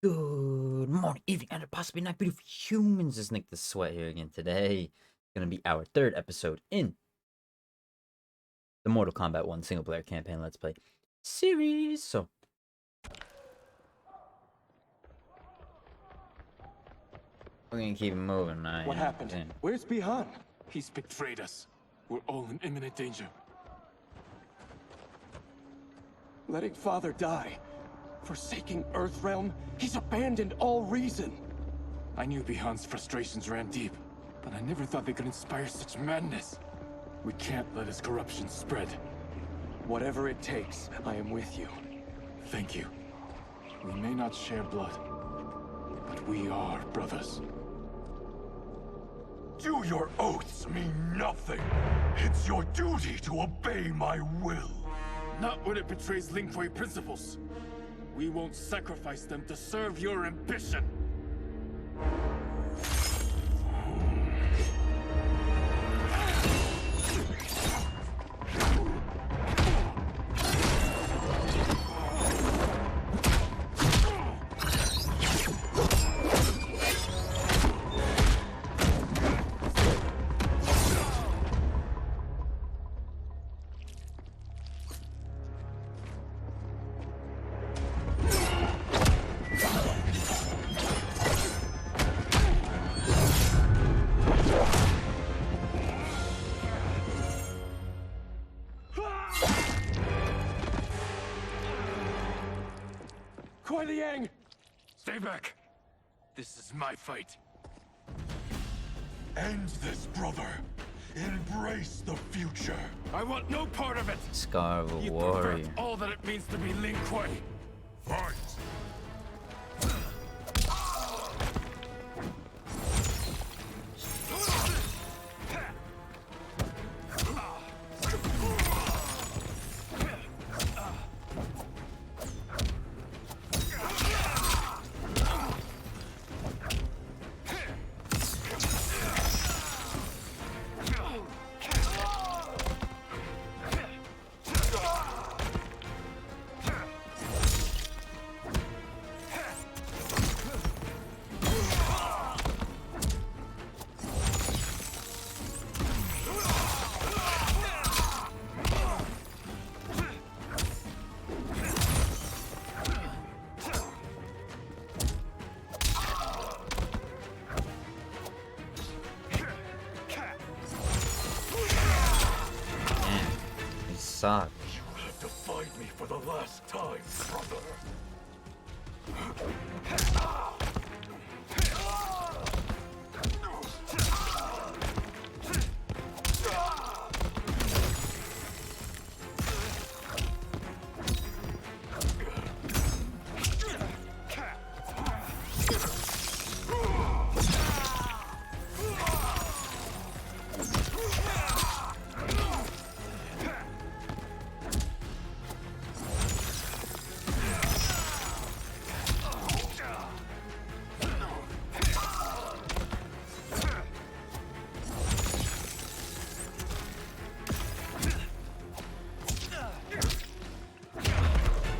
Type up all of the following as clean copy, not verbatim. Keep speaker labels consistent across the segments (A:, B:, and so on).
A: Good morning, evening, and possibly night, beautiful humans. It's Nick the Sweat here again today. It's going to be our third episode in the Mortal Kombat 1 single player campaign Let's Play series. So, we're going to keep moving, man.
B: What happened? Where's Bihan?
C: He's betrayed us. We're all in imminent danger.
B: Letting father die. Forsaking Earthrealm. He's abandoned all reason.
C: I knew Bihan's frustrations ran deep, but I never thought they could inspire such madness. We can't let his corruption spread.
B: Whatever it takes, I am with you.
C: Thank you. We may not share blood, but we are brothers.
D: Do your oaths mean nothing? It's your duty to obey my will.
C: Not when it betrays Lin Kuei principles. We won't sacrifice them to serve your ambition.
B: Kuai Liang!
C: Stay back. This is my fight.
D: End this, brother. Embrace the future.
C: I want no part of it.
A: Scar of a
C: You
A: warrior.
C: pervert all that it means to be Lin Kuei.
D: Fight!
A: Suck.
D: You have defied me for the last time, brother.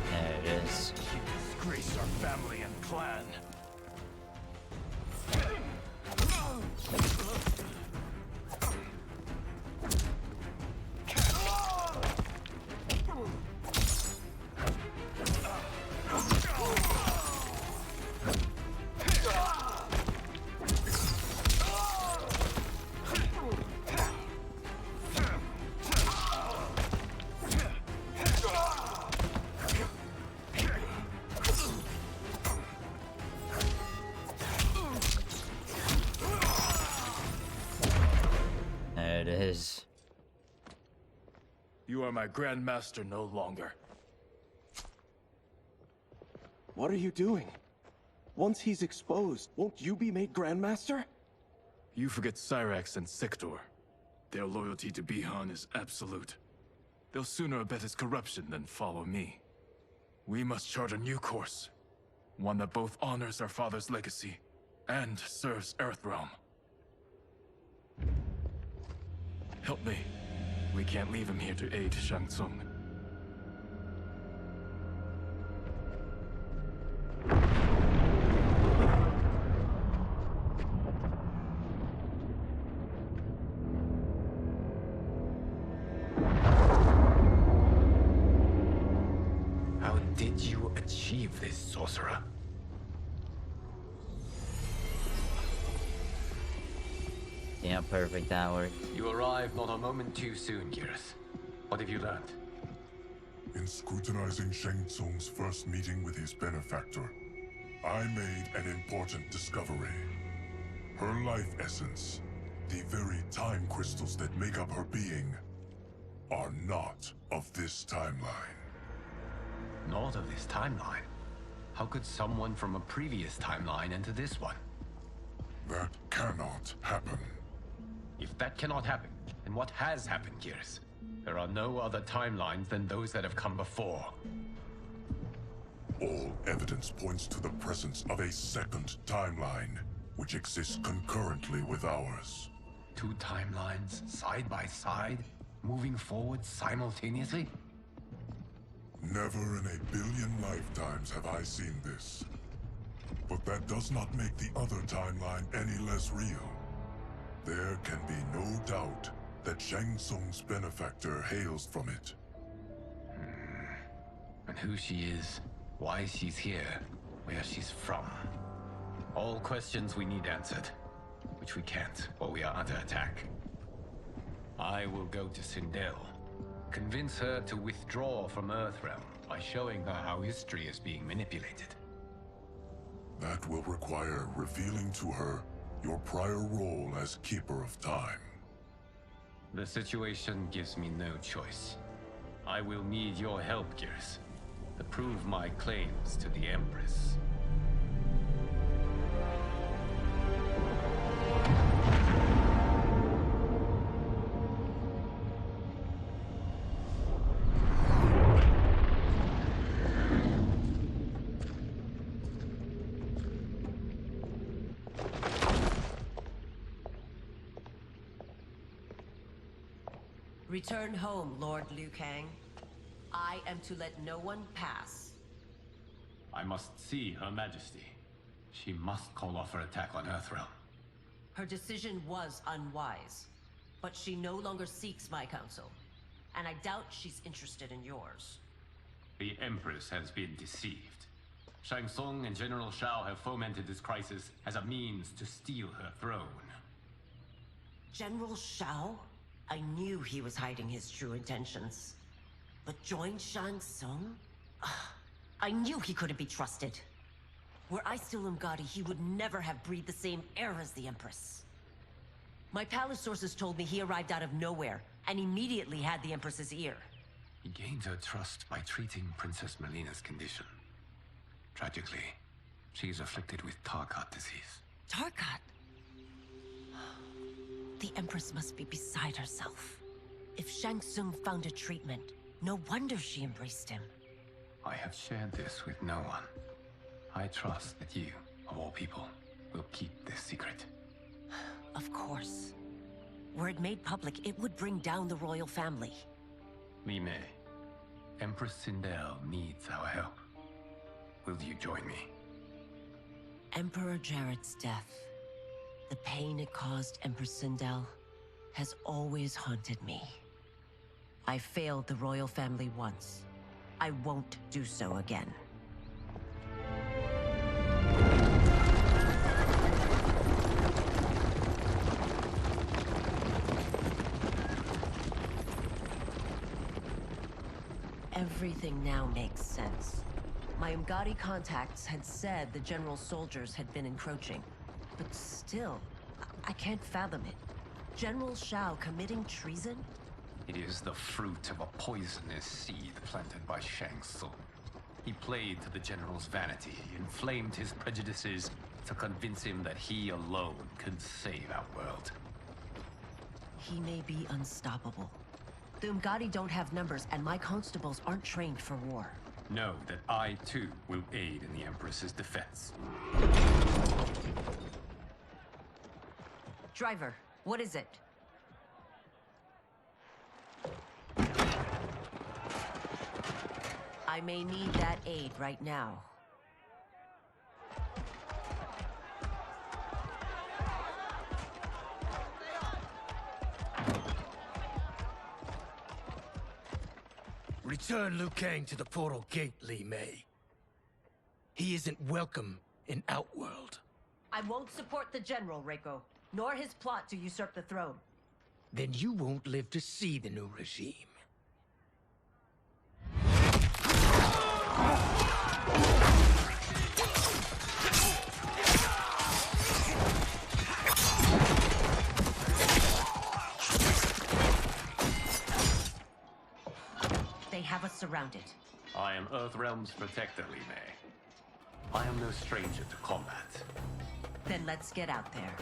A: There it is.
C: You disgrace our family and clan.
A: There it is.
C: You are my Grand Master no longer.
B: What are you doing? Once he's exposed, won't you be made Grandmaster?
C: You forget Cyrax and Sector. Their loyalty to Bihan is absolute. They'll sooner abet his corruption than follow me. We must chart a new course. One that both honors our father's legacy and serves Earthrealm. Help me. We can't leave him here to aid Shang Tsung.
D: to achieve this, sorcerer?
A: Yeah, perfect. That worked.
D: You arrived not a moment too soon, Geras. What have you learned?
E: In scrutinizing Shang Tsung's first meeting with his benefactor, I made an important discovery. Her life essence, the very time crystals that make up her being, are not of this timeline.
D: Not of this timeline? How could someone from a previous timeline enter this one?
E: That cannot happen.
D: If that cannot happen, then what has happened, Geras? There are no other timelines than those that have come before.
E: All evidence points to the presence of a second timeline, which exists concurrently with ours.
D: Two timelines, side by side, moving forward simultaneously?
E: Never in a billion lifetimes have I seen this. But that does not make the other timeline any less real. There can be no doubt that Shang Tsung's benefactor hails from it.
D: And who she is, why she's here, where she's from. All questions we need answered, which we can't, or we are under attack. I will go to Sindel, convince her to withdraw from Earthrealm by showing her how history is being manipulated.
E: That will require revealing to her your prior role as Keeper of Time.
D: The situation gives me no choice. I will need your help, Geras, to prove my claims to the Empress.
F: Return home, Lord Liu Kang. I am to let no one pass.
D: I must see Her Majesty. She must call off her attack on Earthrealm.
F: Her decision was unwise, but she no longer seeks my counsel, and I doubt she's interested in yours.
D: The Empress has been deceived. Shang Tsung and General Shao have fomented this crisis as a means to steal her throne.
F: General Shao? I knew he was hiding his true intentions. But join Shang Tsung? I knew he couldn't be trusted. Were I still Umgadi, he would never have breathed the same air as the Empress. My palace sources told me he arrived out of nowhere, and immediately had the Empress's ear.
D: He gained her trust by treating Princess Melina's condition. Tragically, she is afflicted with Tarkat disease.
F: Tarkat? The Empress must be beside herself. If Shang Tsung found a treatment, no wonder she embraced him.
D: I have shared this with no one. I trust that you, of all people, will keep this secret.
F: Of course. Were it made public, it would bring down the royal family.
D: Li Mei, Empress Sindel needs our help. Will you join me?
F: Emperor Jared's death, the pain it caused Empress Sindel, has always haunted me. I failed the royal family once. I won't do so again. Everything now makes sense. My Umgadi contacts had said the general's soldiers had been encroaching. But still, I can't fathom it. General Shao committing treason?
D: It is the fruit of a poisonous seed planted by Shang Tsung. He played to the general's vanity, inflamed his prejudices to convince him that he alone could save our world.
F: He may be unstoppable. The Umgadi don't have numbers, and my constables aren't trained for war.
D: Know that I, too, will aid in the Empress's defense.
F: Driver, what is it? I may need that aid right now.
G: Return Liu Kang to the portal gate, Li Mei. He isn't welcome in Outworld.
F: I won't support the General, Reiko, nor his plot to usurp the throne.
G: Then you won't live to see the new regime.
F: They have us surrounded.
D: I am Earthrealm's protector, Li Mei. I am no stranger to combat.
F: Then let's get out there.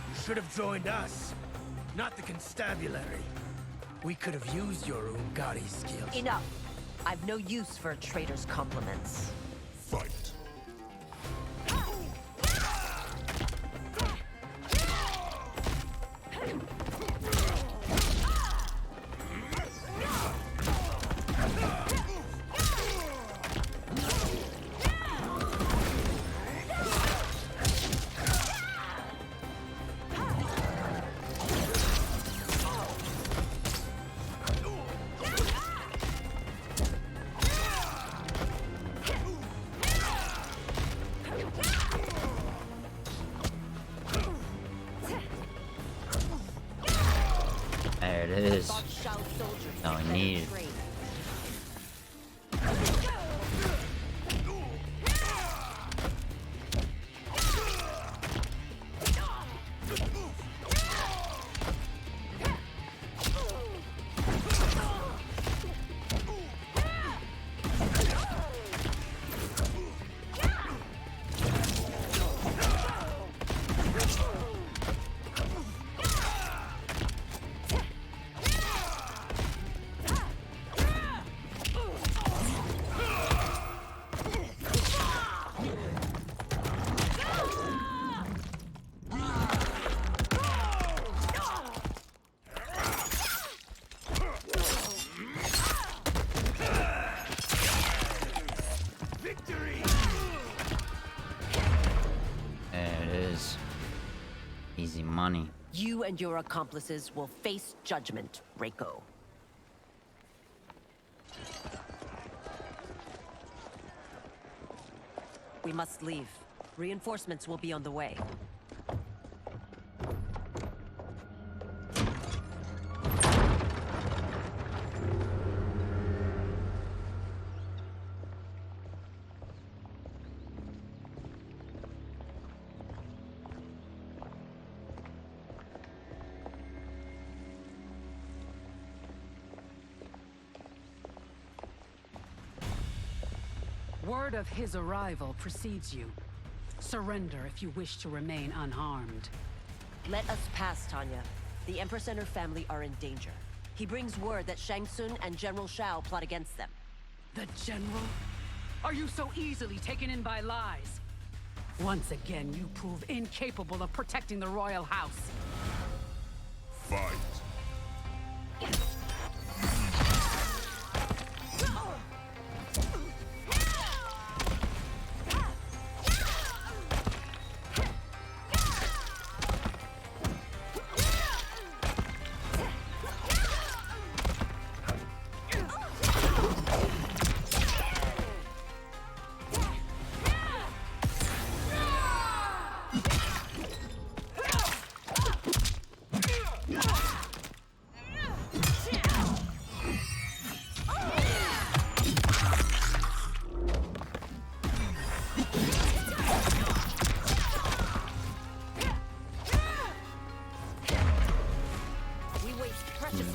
G: You should have joined us, not the constabulary. We could have used your Ungari skills.
F: Enough. I've no use for a traitor's compliments.
E: Fight.
A: There it is. No, I need it. There it is. Easy money.
F: You and your accomplices will face judgment, Reiko. We must leave. Reinforcements will be on the way.
H: Word of his arrival precedes you. Surrender if you wish to remain unharmed.
F: Let us pass, Tanya. The Empress and her family are in danger. He brings word that Shang Tsung and General Shao plot against them.
H: The General? Are you so easily taken in by lies? Once again, you prove incapable of protecting the royal house.
E: Fight.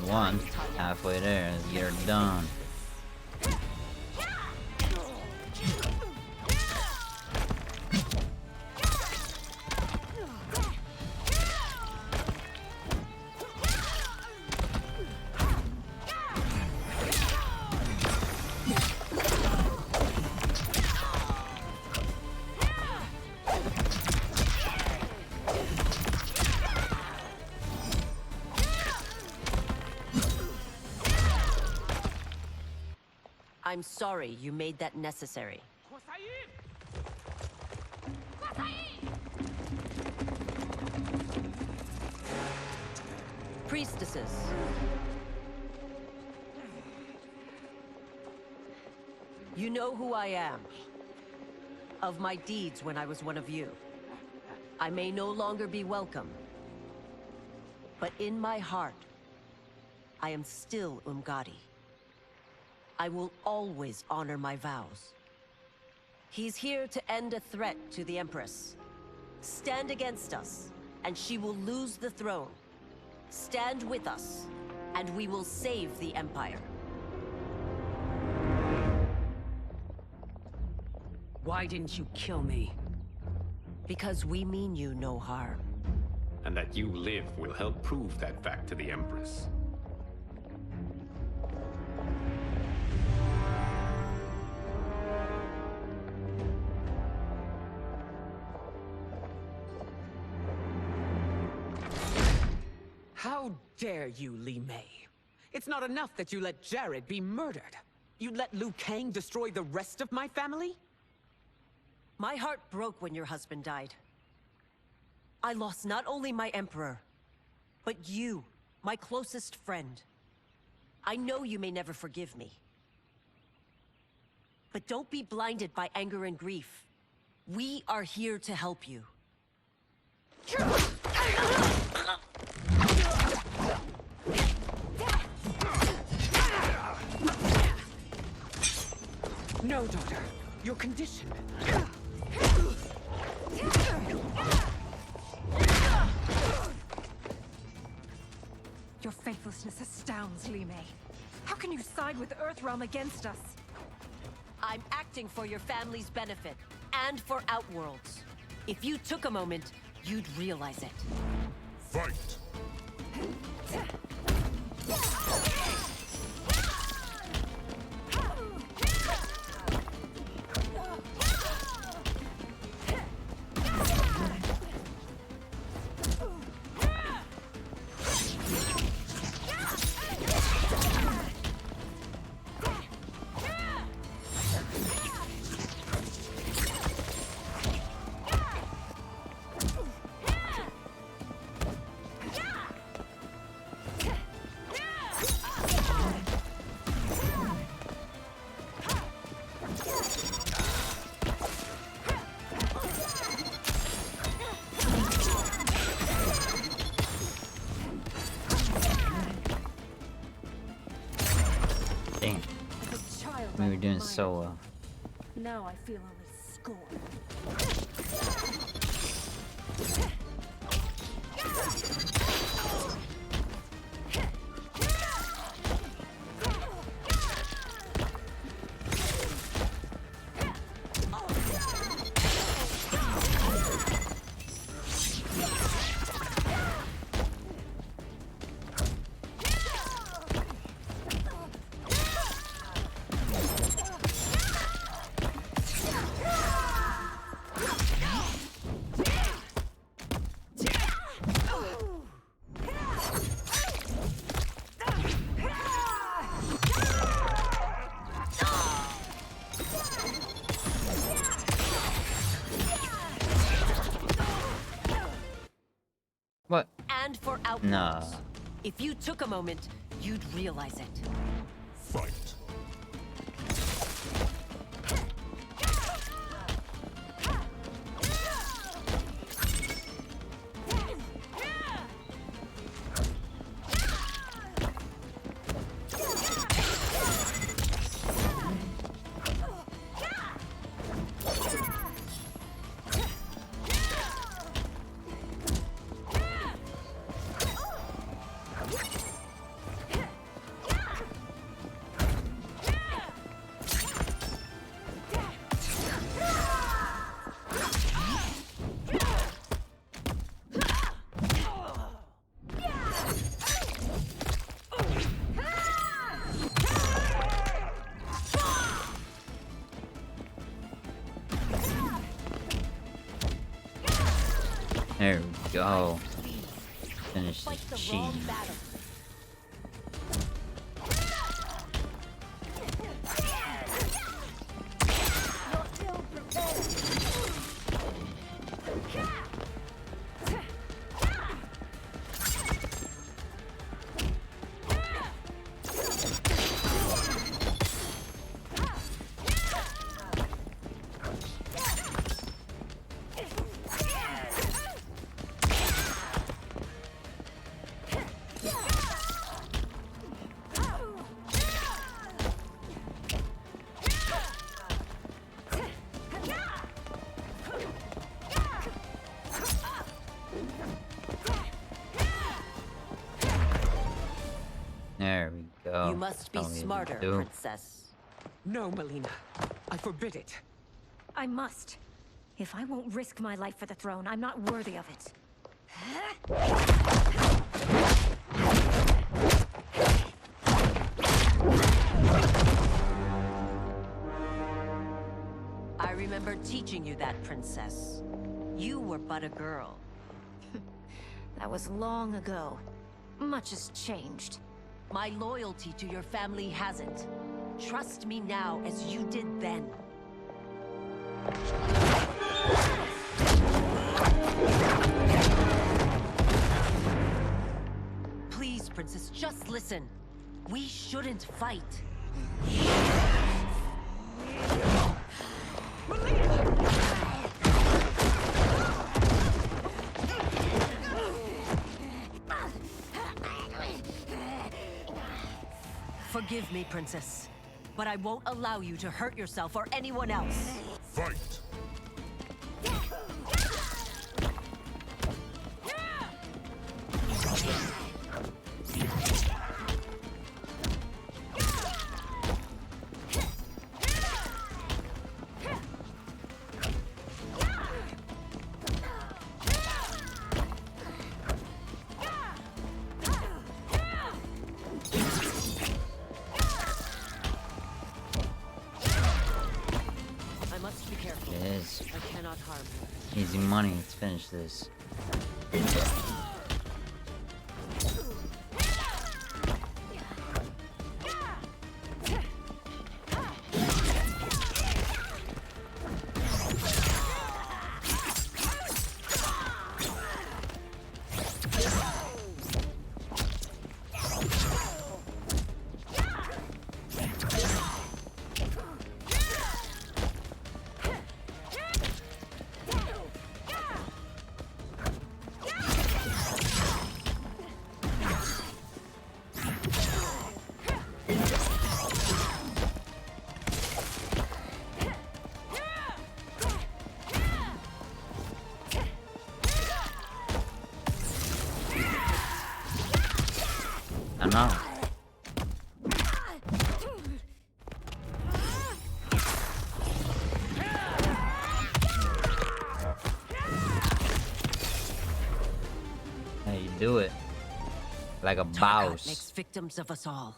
A: One, halfway there, let's get her done.
F: I'm sorry you made that necessary. Priestesses. You know who I am. Of my deeds when I was one of you. I may no longer be welcome. But in my heart, I am still Umgadi. I will always honor my vows. He's here to end a threat to the Empress. Stand against us, and she will lose the throne. Stand with us, and we will save the Empire.
H: Why didn't you kill me?
F: Because we mean you no harm.
I: And that you live will help prove that fact to the Empress.
J: How dare you, Li Mei? It's not enough that you let Jared be murdered. You let Liu Kang destroy the rest of my family?
F: My heart broke when your husband died. I lost not only my Emperor, but you, my closest friend. I know you may never forgive me. But don't be blinded by anger and grief. We are here to help you.
J: No, daughter. Your condition.
K: Your faithlessness astounds, Li Mei. How can you side with Earthrealm against us?
F: I'm acting for your family's benefit, and for Outworlds. If you took a moment, you'd realize it.
E: Fight!
A: Damn. We were doing so well.
K: Now I feel only scorn.
A: What?
F: And for Outworlds.
A: Nah.
F: If you took a moment, you'd realize it.
E: Fight!
A: There we go. Finish
F: Fight
A: the
F: the wrong
A: cheese.
F: battle.
A: Oh,
F: You must be
A: tell me what to
F: smarter,
A: do.
F: Princess.
J: No, Melina. I forbid it.
K: I must. If I won't risk my life for the throne, I'm not worthy of it.
F: I remember teaching you that, Princess. You were but a girl.
K: That was long ago. Much has changed.
F: My loyalty to your family hasn't. Trust me now as you did then. Please, Princess, just listen. We shouldn't fight. Forgive me, Princess, but I won't allow you to hurt yourself or anyone else.
E: Fight!
F: I must be careful.
A: It is.
F: I cannot harm her.
A: Easy money. Let's finish this. I'm out. How you do it? Like a
F: Tarkat
A: boss.
F: makes victims of us all.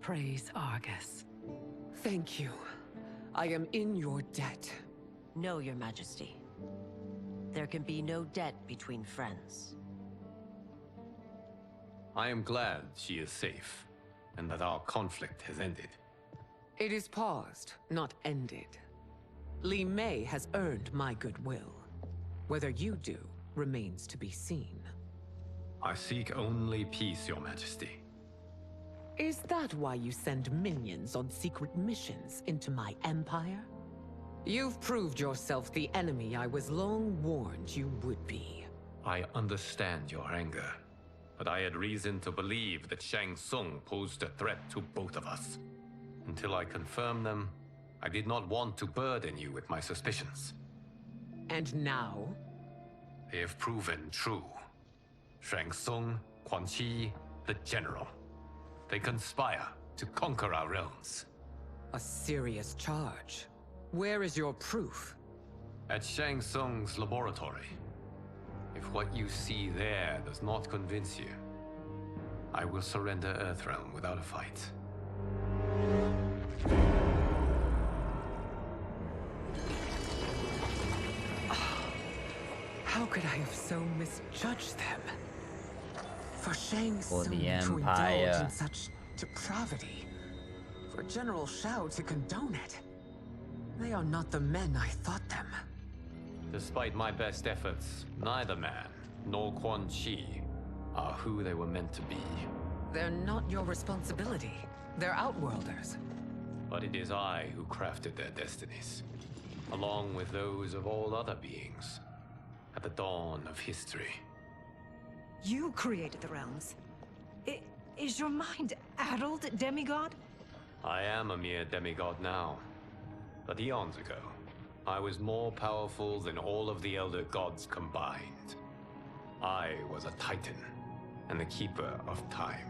J: Praise Argus. Thank you. I am in your debt.
F: No, Your Majesty. There can be no debt between friends.
I: I am glad she is safe, and that our conflict has ended.
J: It is paused, not ended. Li Mei has earned my goodwill. Whether you do remains to be seen.
I: I seek only peace, Your Majesty.
J: Is that why you send minions on secret missions into my empire? You've proved yourself the enemy I was long warned you would be.
I: I understand your anger, but I had reason to believe that Shang Tsung posed a threat to both of us. Until I confirmed them, I did not want to burden you with my suspicions.
J: And now?
I: They have proven true. Shang Tsung, Quan Chi, the General. They conspire to conquer our realms.
J: A serious charge. Where is your proof?
I: At Shang Tsung's laboratory. If what you see there does not convince you, I will surrender Earthrealm without a fight.
J: How could I have so misjudged them? For Shang
A: For
J: Tsung
A: the
J: to
A: Empire.
J: indulge in such depravity. For General Shao to condone it. They are not the men I thought them.
I: Despite my best efforts, neither man nor Quan Chi are who they were meant to be.
J: They're not your responsibility. They're Outworlders.
I: But it is I who crafted their destinies, along with those of all other beings, at the dawn of history.
K: You created the realms. Is your mind addled, demigod?
I: I am a mere demigod now, but eons ago, I was more powerful than all of the Elder Gods combined. I was a Titan, and the Keeper of Time.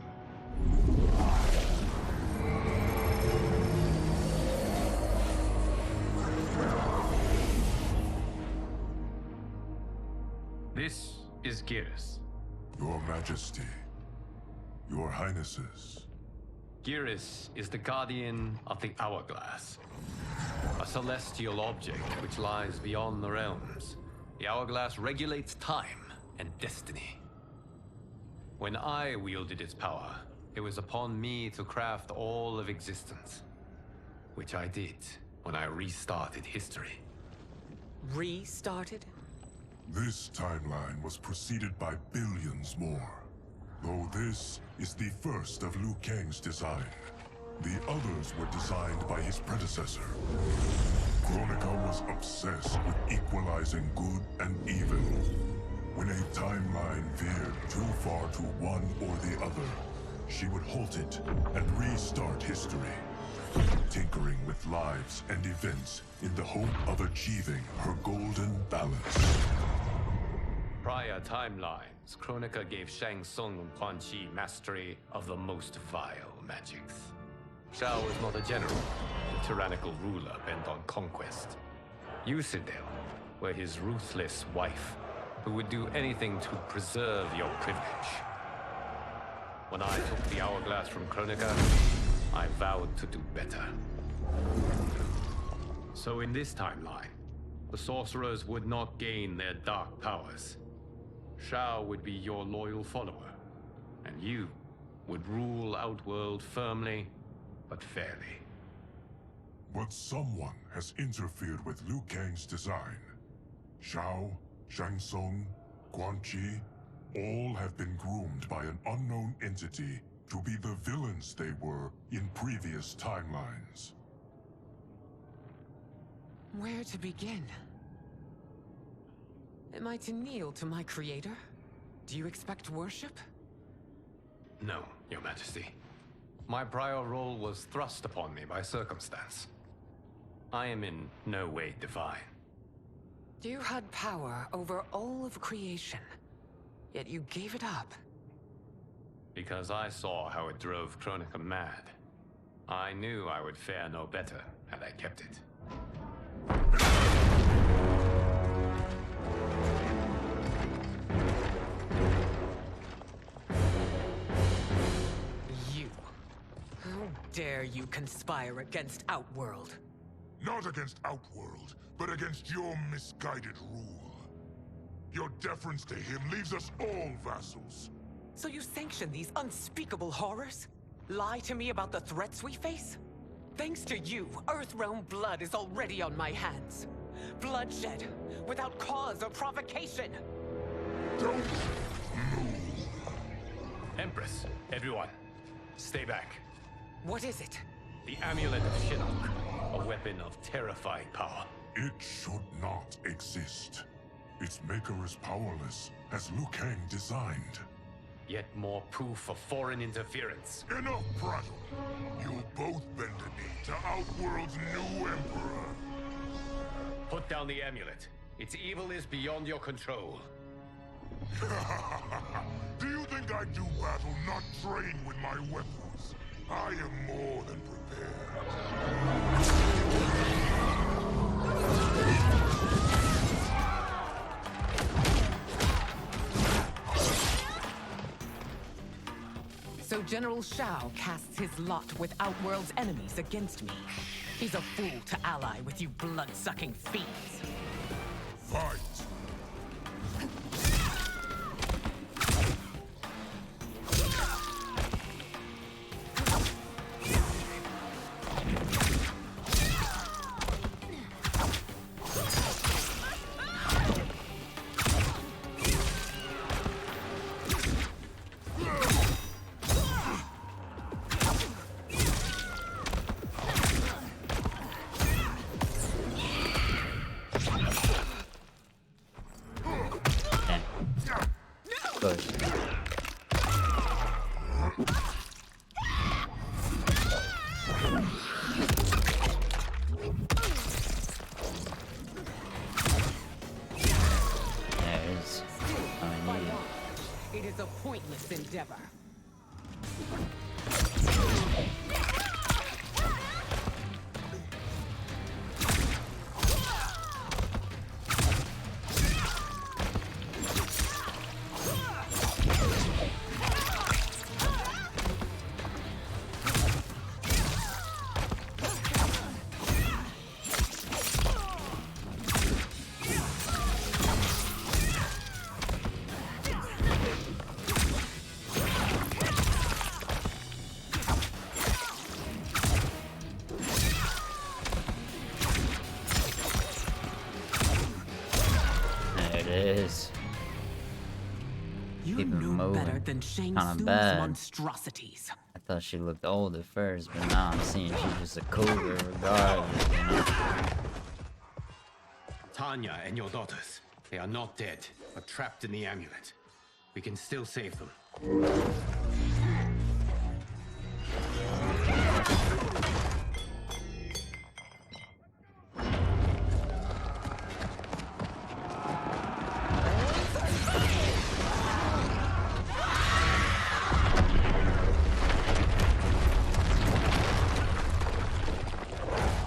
I: This is Geras.
E: Your Majesty, Your Highnesses.
I: Geras is the guardian of the Hourglass, a celestial object which lies beyond the realms. The Hourglass regulates time and destiny. When I wielded its power, it was upon me to craft all of existence, which I did when I restarted history.
J: Restarted?
E: This timeline was preceded by billions more. Though this is the first of Liu Kang's design. The others were designed by his predecessor. Kronika was obsessed with equalizing good and evil. When a timeline veered too far to one or the other, she would halt it and restart history, tinkering with lives and events in the hope of achieving her golden balance.
I: Prior timelines, Kronika gave Shang Tsung and Quan Chi mastery of the most vile magics. Shao was not a general, a tyrannical ruler bent on conquest. You, Citadel, were his ruthless wife, who would do anything to preserve your privilege. When I took the Hourglass from Kronika, I vowed to do better. So in this timeline, the sorcerers would not gain their dark powers. Shao would be your loyal follower, and you would rule Outworld firmly, but fairly.
E: But someone has interfered with Liu Kang's design. Shao, Shang Tsung, Quan Chi, all have been groomed by an unknown entity to be the villains they were in previous timelines.
J: Where to begin? Am I to kneel to my creator? Do you expect worship?
I: No, Your Majesty. My prior role was thrust upon me by circumstance. I am in no way divine.
J: You had power over all of creation, yet you gave it up.
I: Because I saw how it drove Kronika mad. I knew I would fare no better had I kept it.
J: You. How dare you conspire against Outworld?
E: Not against Outworld, but against your misguided rule. Your deference to him leaves us all vassals.
J: So you sanction these unspeakable horrors? Lie to me about the threats we face? Thanks to you, Earthrealm blood is already on my hands. Bloodshed, without cause or provocation.
E: Don't move.
I: Empress, everyone, stay back.
J: What is it?
I: The Amulet of Shinnok, a weapon of terrifying power.
E: It should not exist. Its maker is powerless, as Liu Kang designed.
I: Yet more proof of foreign interference.
E: Enough prattle. You'll both bend a knee to Outworld's new emperor.
I: Put down the amulet. Its evil is beyond your control.
E: Do you think I do battle not trained with my weapons? I am more than prepared.
J: So General Shao casts his lot with Outworld's enemies against me. He's a fool to ally with you blood-sucking fiends.
E: Fight!
J: fruitless endeavor. You
A: Keep it
J: knew
A: moving.
J: better than Shang
A: Kinda
J: Tsung's
A: bad.
J: monstrosities.
A: I thought she looked old at first, but now I'm seeing she's just a cougar regardless, you know?
I: Tanya and your daughters, they are not dead, but trapped in the amulet. We can still save them.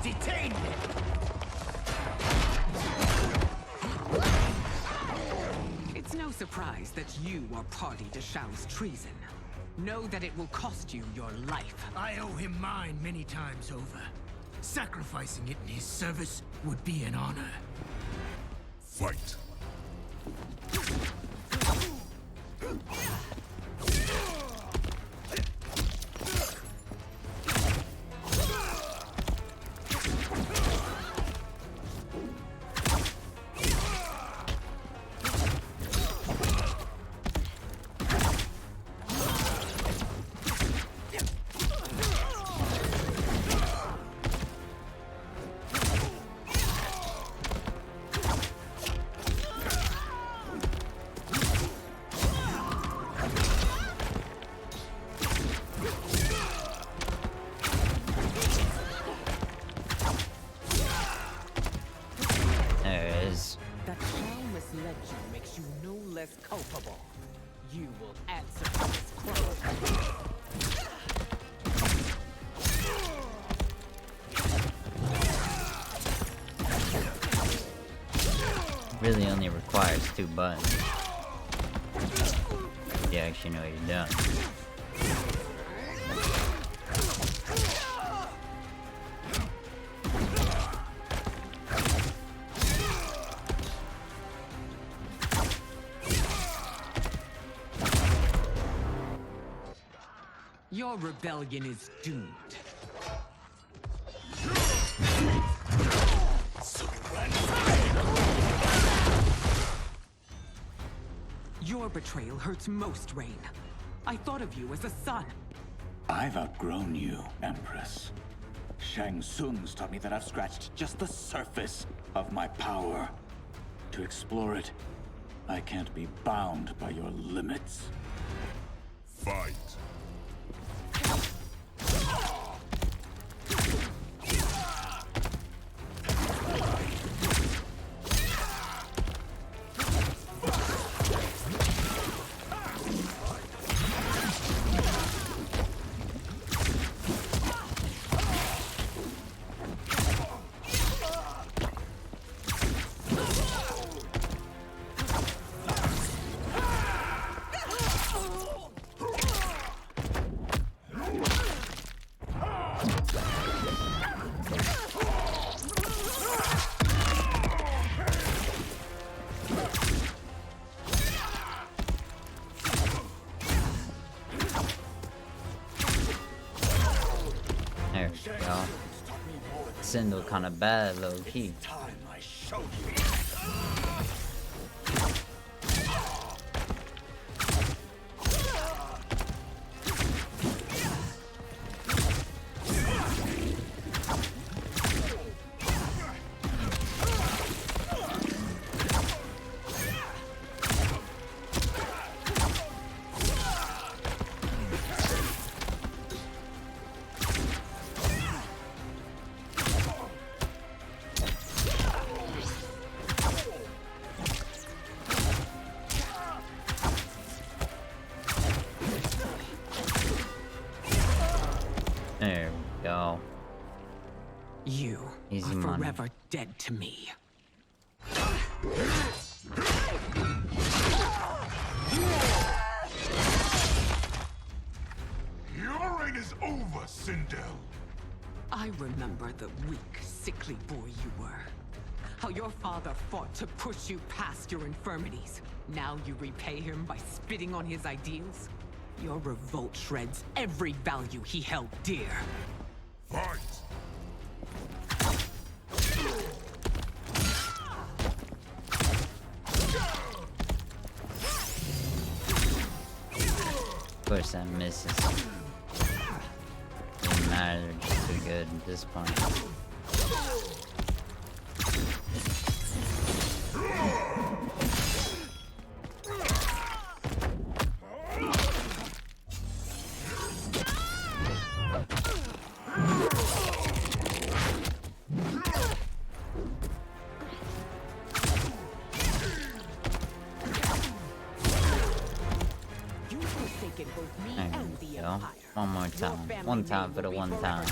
G: Detain him!
J: It's no surprise that you are party to Shao's treason. Know that it will cost you your life.
G: I owe him mine many times over. Sacrificing it in his service would be an honor.
E: Fight.
A: There it is.
J: That Shao misled you makes you no less culpable. You will answer for this crime.
A: Really only requires 2 buttons. You actually know you're done.
J: Your rebellion is doomed. Your betrayal hurts most, Rain. I thought of you as a son.
L: I've outgrown you, Empress. Shang Tsung's taught me that I've scratched just the surface of my power. To explore it, I can't be bound by your limits.
E: Fight.
A: There we go. Sindel kinda bad, low key.
L: Time I showed you.
A: There we go.
J: You
A: Easy
J: are
A: money.
J: forever dead to me.
E: Your reign is over, Sindel.
J: I remember the weak, sickly boy you were. How your father fought to push you past your infirmities. Now you repay him by spitting on his ideals? Your revolt shreds every value he held dear.
E: Fight!
A: Of course that misses. Doesn't matter, they're just too good at this point. There we go. One more time. One time for the one time.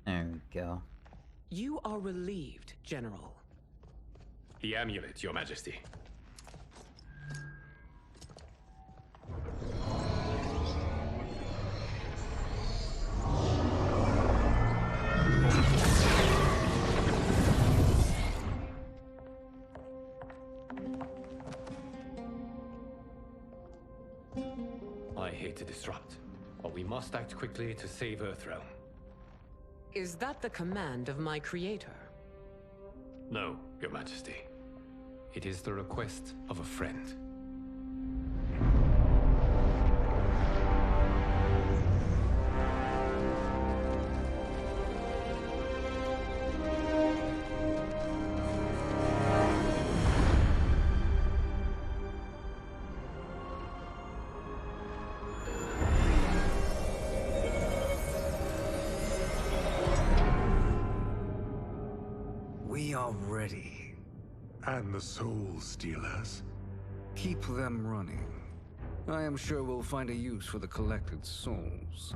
A: There we go.
J: You are relieved, General.
I: The amulet, Your Majesty. I hate to disrupt, but we must act quickly to save Earthrealm.
J: Is that the command of my creator?
I: No, Your Majesty. It is the request of a friend.
M: We are ready.
E: And the Soul Stealers?
M: Keep them running. I am sure we'll find a use for the collected souls.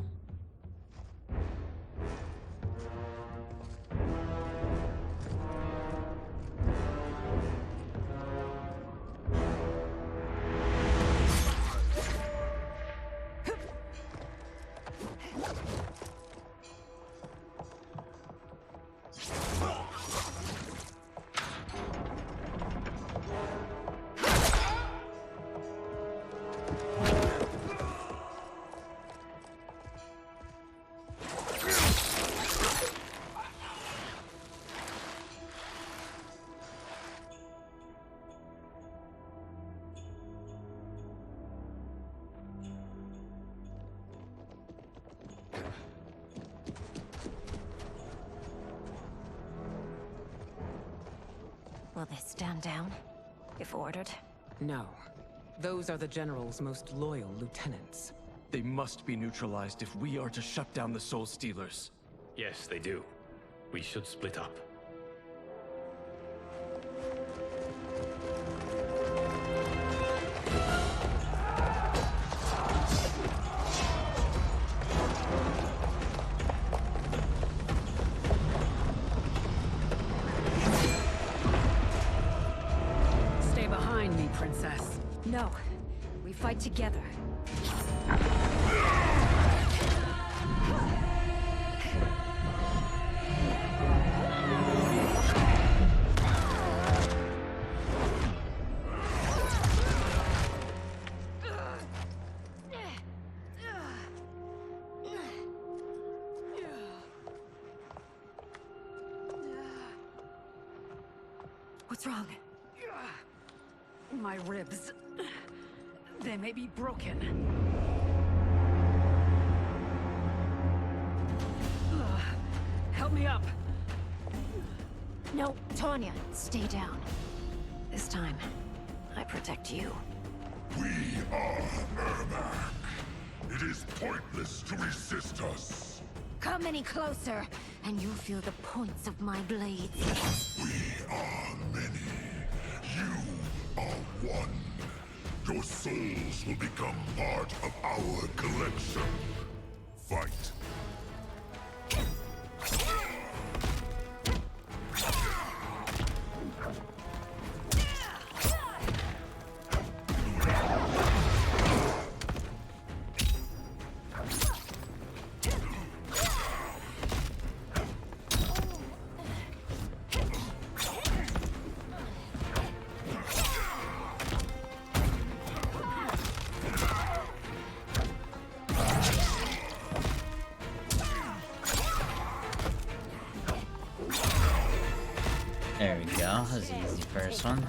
K: Will they stand down, if ordered?
J: No. Those are the General's most loyal lieutenants.
B: They must be neutralized if we are to shut down the Soul Stealers.
I: Yes, they do. We should split up.
H: Stay behind me, Princess.
K: No. We fight together. What's wrong?
H: My ribs. They may be broken. Help me up.
K: No, Tanya, stay down. This time, I protect you.
E: We are Ermac. It is pointless to resist us.
K: Come any closer, and you'll feel the points of my blades.
E: We are many. You are one. Your souls will become part of our collection. Fight.
A: There we go. That was the easy first one.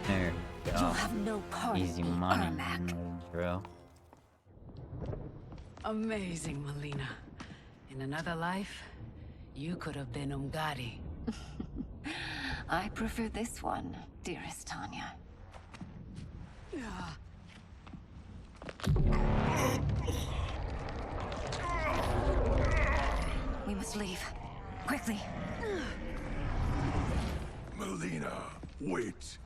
A: There we go.
K: You'll have no part
A: Easy
K: in me,
A: money,
K: Ermac.
A: bro.
H: Amazing, Melina. In another life, you could have been Umgadi.
K: I prefer this one, dearest Tanya. We must leave. Quickly.
E: Melina, wait.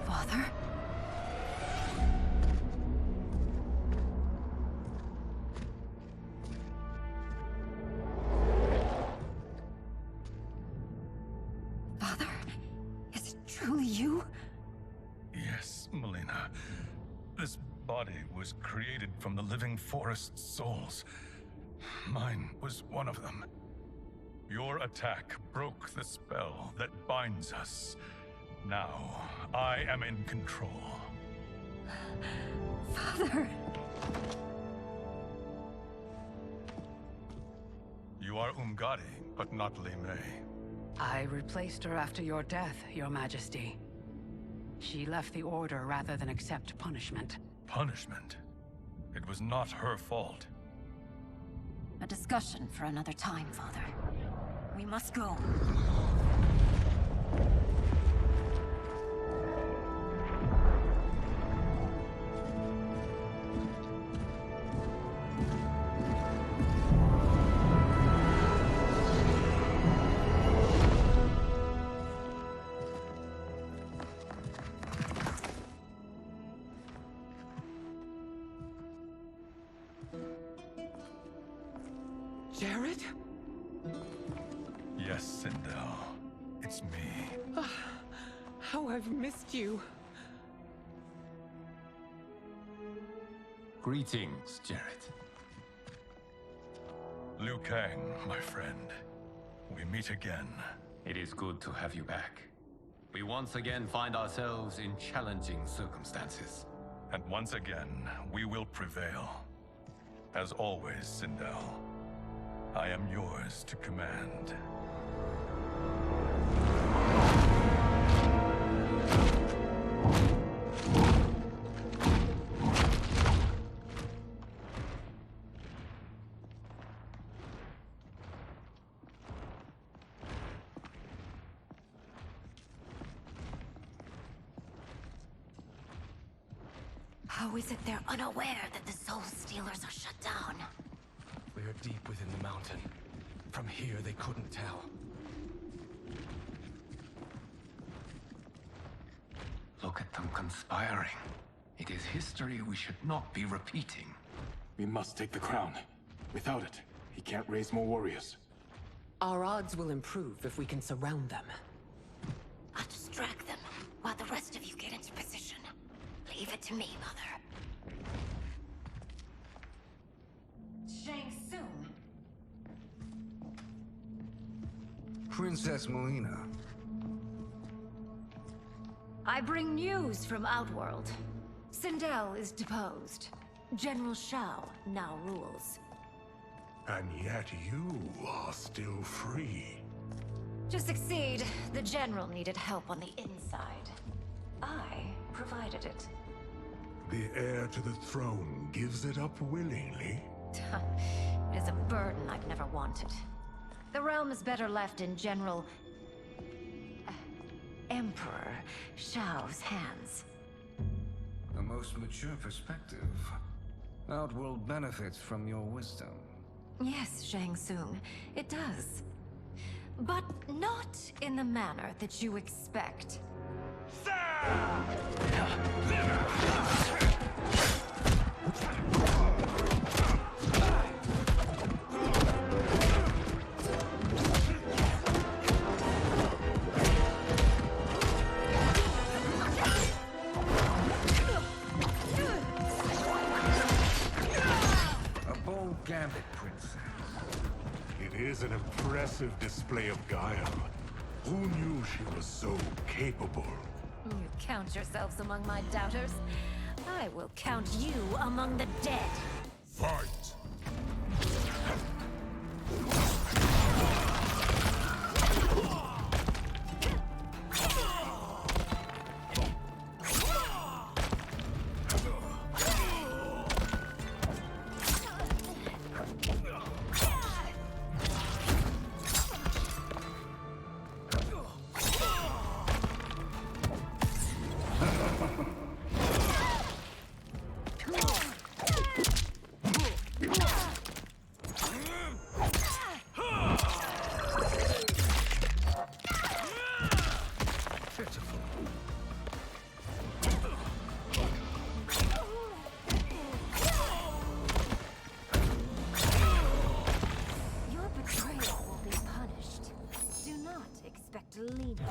K: Father? Father? Is it truly you?
C: Yes, Melina. This body was created from the living forest's souls. Mine was one of them. Your attack broke the spell that binds us. Now, I am in control.
K: Father!
C: You are Umgadi, but not Li Mei.
H: I replaced her after your death, Your Majesty. She left the Order rather than accept punishment.
C: Punishment? It was not her fault.
K: A discussion for another time, Father. We must go.
J: Jared?
C: Yes, Sindel. It's me.
J: How I've missed you.
D: Greetings, Jared.
C: Liu Kang, my friend. We meet again.
I: It is good to have you back. We once again find ourselves in challenging circumstances.
C: And once again, we will prevail. As always, Sindel, I am yours to command.
K: How is it they're unaware that the Soul Stealers are shut down?
B: We are deep within the mountain. From here, they couldn't tell.
D: Look at them conspiring. It is history we should not be repeating.
B: We must take the crown. Without it, he can't raise more warriors.
J: Our odds will improve if we can surround them.
K: I'll distract them while the rest of you get into position. Leave it to me, Mother. Shang Tsung.
M: Princess Melina.
K: I bring news from Outworld. Sindel is deposed. General Shao now rules.
E: And yet you are still free.
K: To succeed, the General needed help on the inside. I provided it.
E: The heir to the throne gives it up willingly.
K: It is a burden I've never wanted. The realm is better left in General... Emperor Shao's hands.
M: A most mature perspective. Outworld benefits from your wisdom.
K: Yes, Shang Tsung, it does. But not in the manner that you expect.
M: A bold gambit, Princess.
E: It is an impressive display of guile. Who knew she was so capable?
K: You count yourselves among my doubters. I will count you among the dead.
E: Fight!
K: Your betrayal will be punished. Do not expect lenience.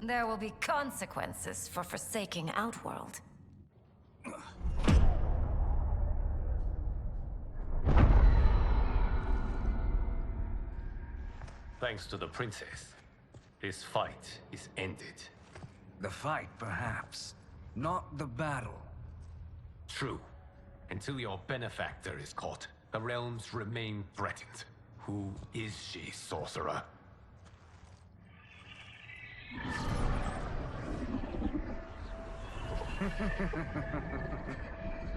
K: There will be consequences for forsaking Outworld.
I: Thanks to the princess, this fight is ended.
M: The fight, perhaps. Not the battle.
I: True. Until your benefactor is caught, the realms remain threatened. Who is she, sorcerer?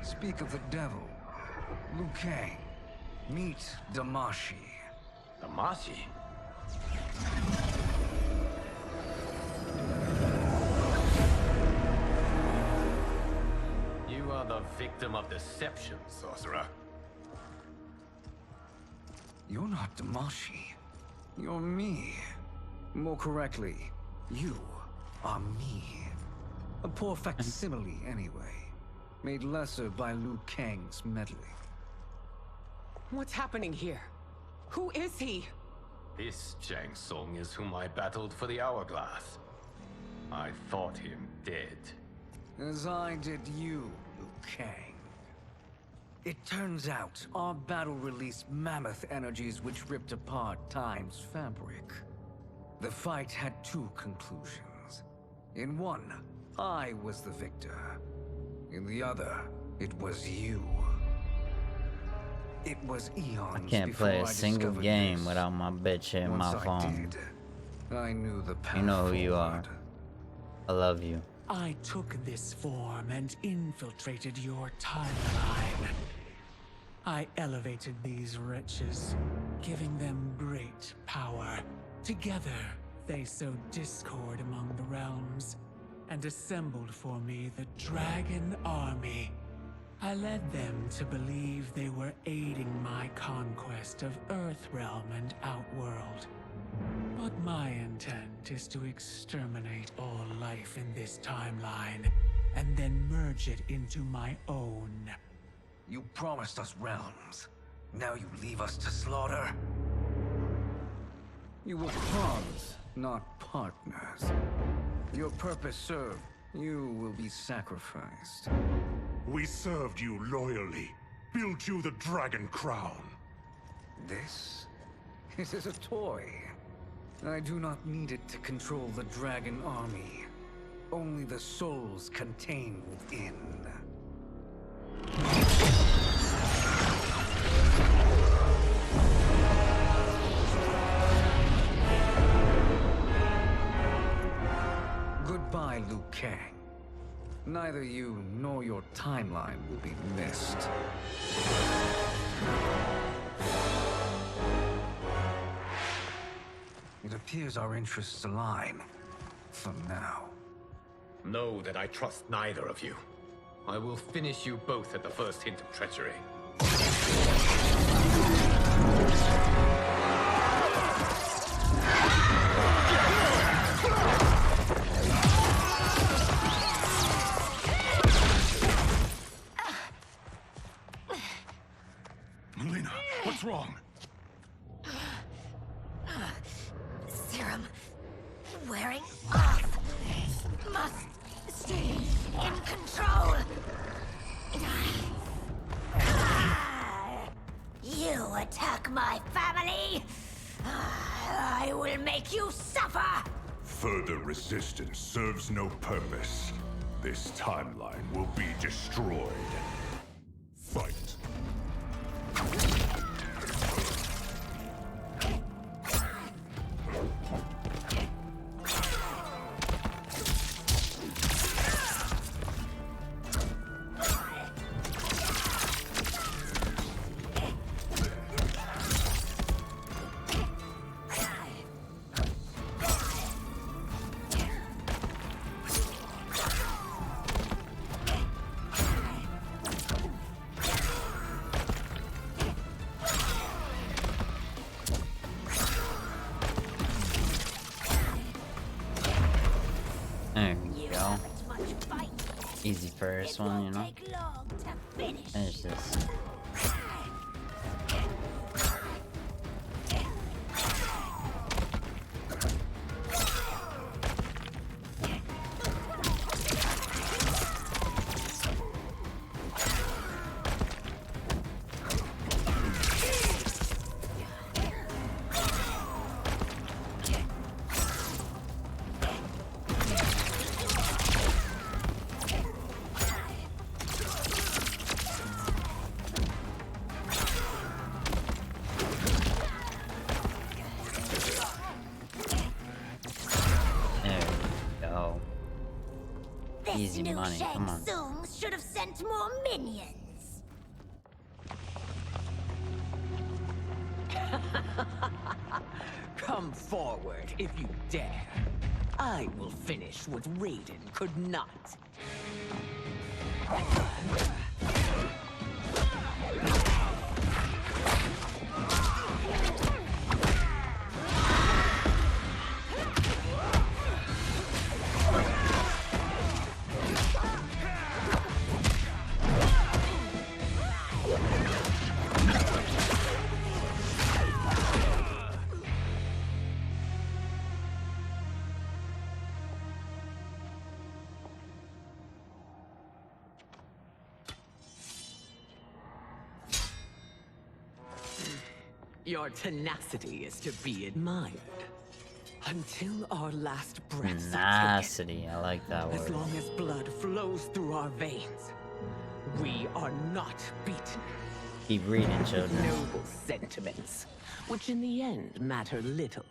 M: Speak of the devil. Liu Kang. Meet Damashi.
I: Damashi? You are the victim of deception, sorcerer.
M: You're not Damashi. You're me. More correctly, you are me. A poor facsimile, anyway. Made lesser by Liu Kang's meddling.
J: What's happening here? Who is he?
I: This Shang Tsung is whom I battled for the Hourglass. I thought him dead.
M: As I did you, Liu Kang. It turns out our battle released mammoth energies which ripped apart time's fabric. The fight had two conclusions. In one, I was the victor. In the other, it was you. It was eons
A: I can't play a single game without my bitch hitting my phone.
M: I knew the path
A: You know who you are.
M: forward.
A: I love you.
G: I took this form and infiltrated your timeline. I elevated these wretches, giving them great power. Together, they sowed discord among the realms and assembled for me the Dragon Army. I led them to believe they were aiding my conquest of Earthrealm and Outworld. But my intent is to exterminate all life in this timeline, and then merge it into my own.
M: You promised us realms. Now you leave us to slaughter? You were pawns, not partners. Your purpose served. You will be sacrificed.
E: We served you loyally, built you the Dragon Crown.
M: This is a toy. I do not need it to control the Dragon Army. Only the souls contained within. Goodbye, Liu Kang. Neither you nor your timeline will be missed. It appears our interests align. For now.
I: Know that I trust neither of you. I will finish you both at the first hint of treachery.
E: Melina, what's wrong?
K: Serum wearing off. Must stay in control. You attack my family. I will make you suffer.
E: Further resistance serves no purpose. This timeline will be destroyed. Fight.
A: There we go. Easy first one, you know? Finish this. Easy money, come on.
K: Shang Tsung should have sent more minions.
J: Come forward if you dare. I will finish what Raiden could not. Your tenacity is to be admired. Until our last breaths
A: Tenacity, I like that
J: are taken.
A: word.
J: As long as blood flows through our veins, we are not beaten.
A: Keep reading, children.
J: Noble sentiments, which in the end matter little.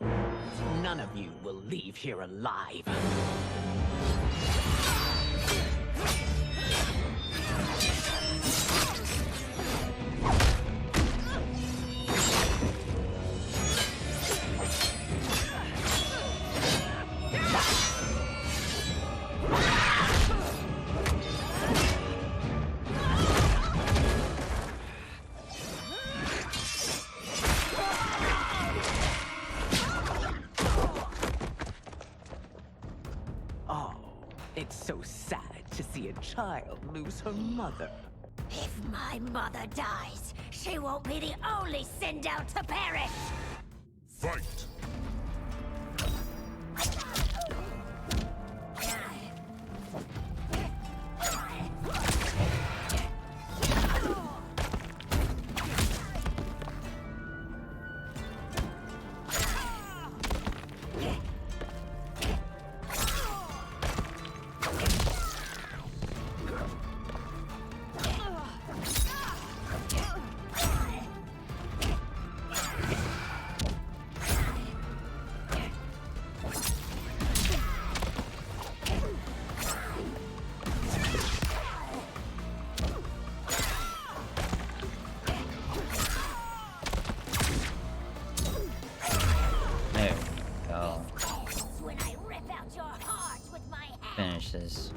J: None of you will leave here alive. It's so sad to see a child lose her mother.
K: If my mother dies, she won't be the only Sindel to perish!
E: Fight!
A: Finish this.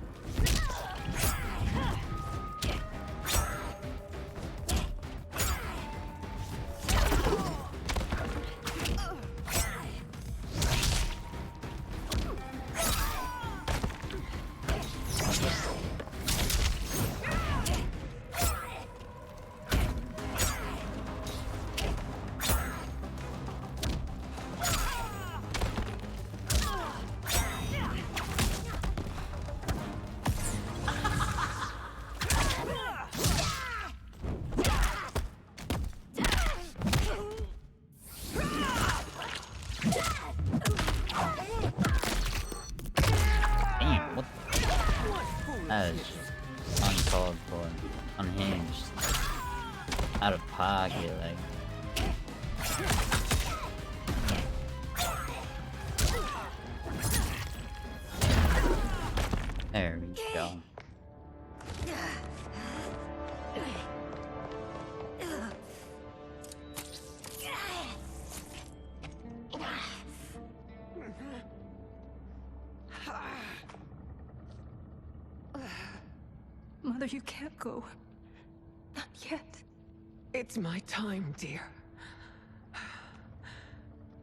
A: That is uncalled for, unhinged, out of pocket, like. There we go.
J: Mother, you can't go. Not yet. It's my time, dear.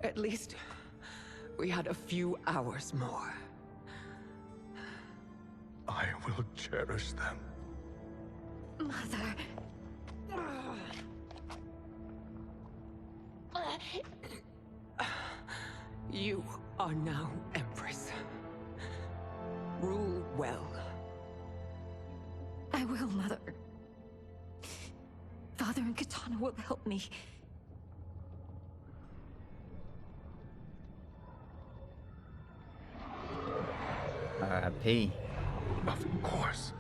J: At least we had a few hours more.
E: I will cherish them.
K: Mother.
J: You are now Empress. Rule well.
K: I will, Mother. Father and Katana will help me.
A: R.I.P.
E: Of course.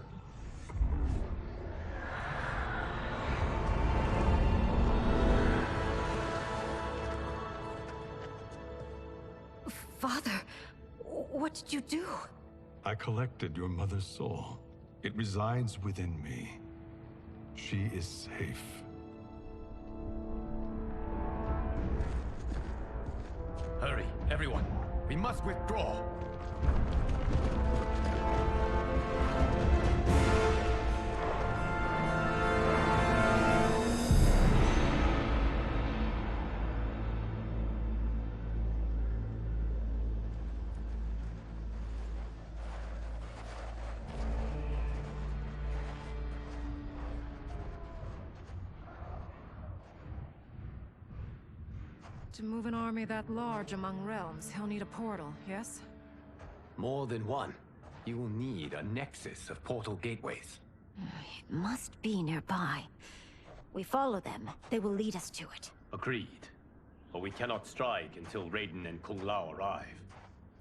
K: Father, what did you do?
N: I collected your mother's soul. It resides within me. She is safe.
I: Hurry, everyone. We must withdraw.
H: To move an army that large among realms, he'll need a portal, yes?
I: More than one. You will need a nexus of portal gateways.
K: It must be nearby. We follow them. They will lead us to it.
I: Agreed. but we cannot strike until Raiden and Kung Lao arrive.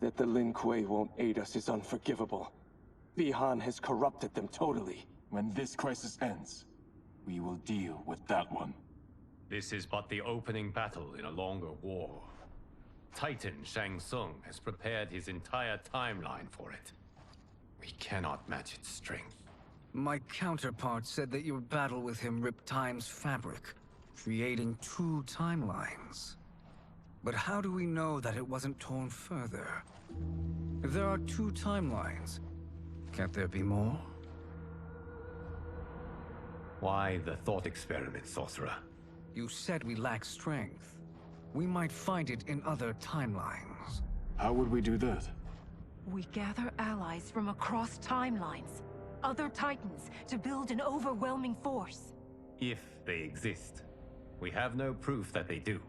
B: That the Lin Kuei won't aid us is unforgivable. Bihan has corrupted them totally.
C: When this crisis ends, we will deal with that one.
I: This is but the opening battle in a longer war. Titan Shang Tsung has prepared his entire timeline for it. We cannot match its strength.
M: My counterpart said that your battle with him ripped time's fabric, creating 2 timelines. But how do we know that it wasn't torn further? If there are 2 timelines, can't there be more?
I: Why the thought experiment, Sorcerer?
M: You said we lack strength. We might find it in other timelines.
C: How would we do that?
H: We gather allies from across timelines, other Titans, to build an overwhelming force.
I: If they exist. We have no proof that they do.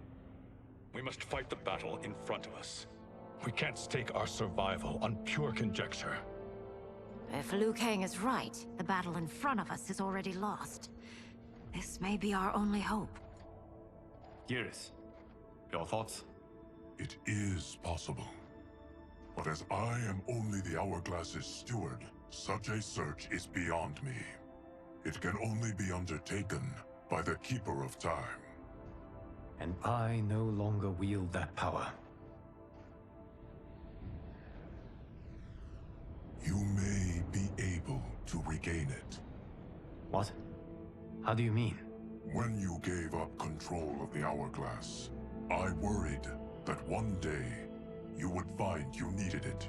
O: We must fight the battle in front of us. We can't stake our survival on pure conjecture.
K: If Liu Kang is right, the battle in front of us is already lost. This may be our only hope.
I: Geras, your thoughts?
E: It is possible. But as I am only the Hourglass's steward, such a search is beyond me. It can only be undertaken by the Keeper of Time.
I: And I no longer wield that power.
E: You may be able to regain it.
I: What? How do you mean?
E: When you gave up control of the Hourglass, I worried that one day you would find you needed it.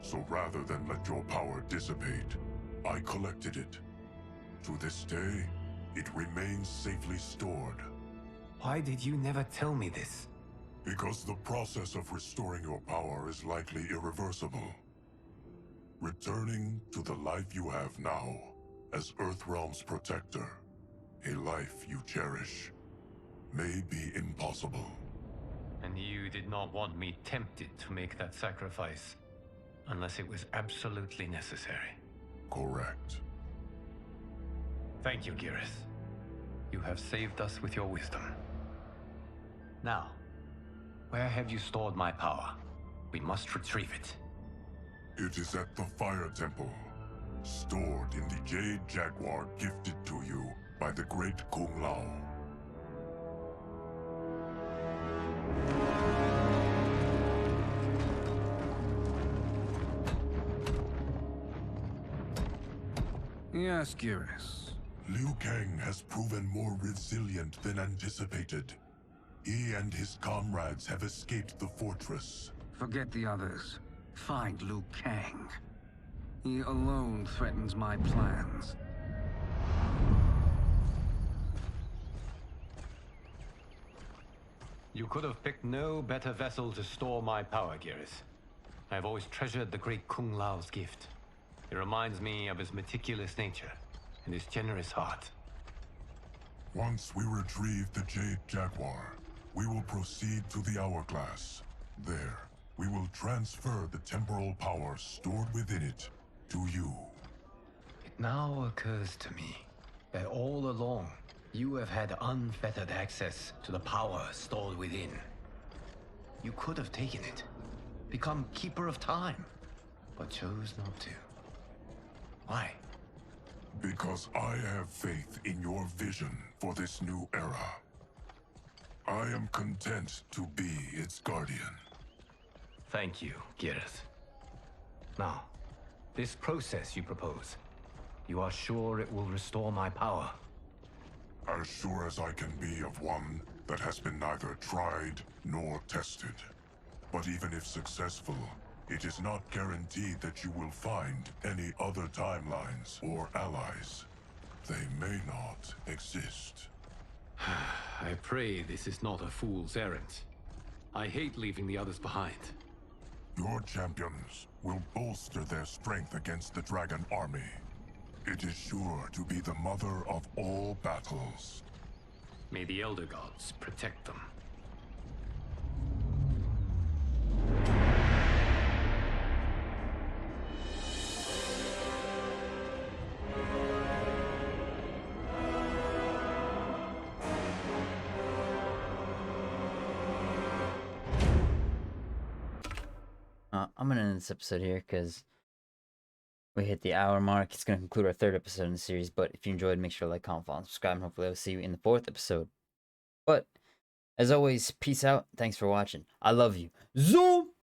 E: So rather than let your power dissipate, I collected it. To this day, it remains safely stored.
I: Why did you never tell me this?
E: Because the process of restoring your power is likely irreversible. Returning to the life you have now, as Earthrealm's protector, a life you cherish, may be impossible.
I: And you did not want me tempted to make that sacrifice, unless it was absolutely necessary.
E: Correct.
I: Thank you, Geras. You have saved us with your wisdom. Now, where have you stored my power? We must retrieve it.
E: It is at the Fire Temple, stored in the Jade Jaguar gifted to you by the great Kung Lao.
M: Yes, Geras.
E: Liu Kang has proven more resilient than anticipated. He and his comrades have escaped the fortress.
M: Forget the others. Find Liu Kang. He alone threatens my plans.
I: You could have picked no better vessel to store my power, Geras. I have always treasured the great Kung Lao's gift. It reminds me of his meticulous nature and his generous heart.
E: Once we retrieve the Jade Jaguar, we will proceed to the Hourglass. There, we will transfer the temporal power stored within it to you.
I: It now occurs to me that all along, you have had unfettered access to the power stored within. You could have taken it, become Keeper of Time, but chose not to. Why?
E: Because I have faith in your vision for this new era. I am content to be its guardian.
I: Thank you, Geras. Now, this process you propose, you are sure it will restore my power?
E: As sure as I can be of one that has been neither tried nor tested. But even if successful, it is not guaranteed that you will find any other timelines or allies. They may not exist.
I: I pray this is not a fool's errand. I hate leaving the others behind.
E: Your champions will bolster their strength against the Dragon Army. It is sure to be the mother of all battles.
I: May the Elder Gods protect them.
A: I'm gonna end this episode here because we hit the hour mark. It's gonna conclude our 3rd episode in the series. But if you enjoyed, make sure to like, comment, follow, and subscribe. And hopefully, I'll see you in the 4th episode. But as always, peace out. Thanks for watching. I love you. Zoom.